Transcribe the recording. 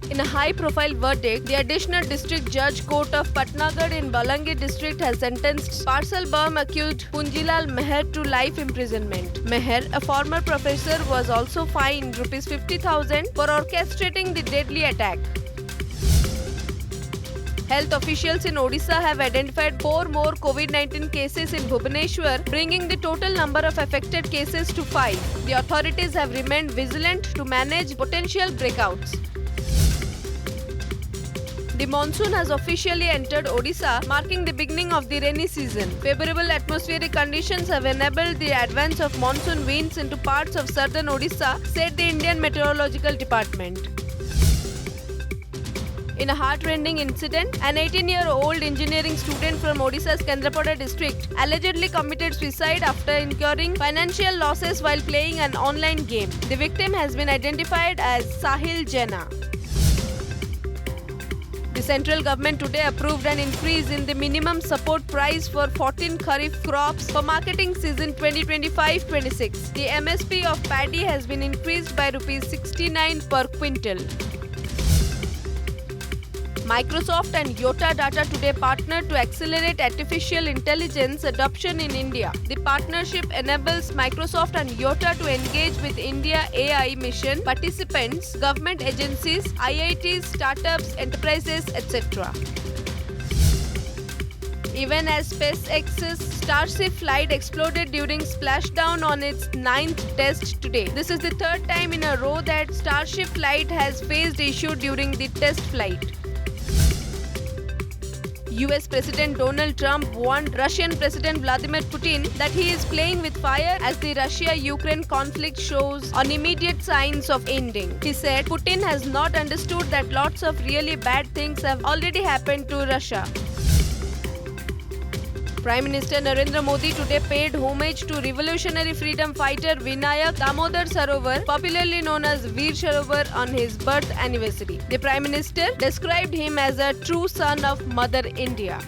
In a high-profile verdict, the Additional District Judge Court of Patnagarh in Balangir district has sentenced parcel bomb accused Punjilal Meher to life imprisonment. Meher, a former professor, was also fined Rs 50,000 for orchestrating the deadly attack. Health officials in Odisha have identified 4 more COVID-19 cases in Bhubaneswar, bringing the total number of affected cases to 5. The authorities have remained vigilant to manage potential breakouts. The monsoon has officially entered Odisha, marking the beginning of the rainy season. Favorable atmospheric conditions have enabled the advance of monsoon winds into parts of southern Odisha, said the Indian Meteorological Department. In a heart-rending incident, an 18-year-old engineering student from Odisha's Kendrapada district allegedly committed suicide after incurring financial losses while playing an online game. The victim has been identified as Sahil Jena. The central government today approved an increase in the minimum support price for 14 Kharif crops for marketing season 2025-26. The MSP of paddy has been increased by Rs 69 per quintal. Microsoft and Yota Data today partnered to accelerate artificial intelligence adoption in India. The partnership enables Microsoft and Yota to engage with India AI mission participants, government agencies, IITs, startups, enterprises, etc. Even as SpaceX's Starship flight exploded during splashdown on its 9th test today. This is the 3rd time in a row that Starship flight has faced issue during the test flight. US President Donald Trump warned Russian President Vladimir Putin that he is playing with fire as the Russia-Ukraine conflict shows immediate signs of ending. He said Putin has not understood that lots of really bad things have already happened to Russia. Prime Minister Narendra Modi today paid homage to revolutionary freedom fighter Vinayak Damodar Sarovar, popularly known as Veer Sarovar, on his birth anniversary. The Prime Minister described him as a true son of Mother India.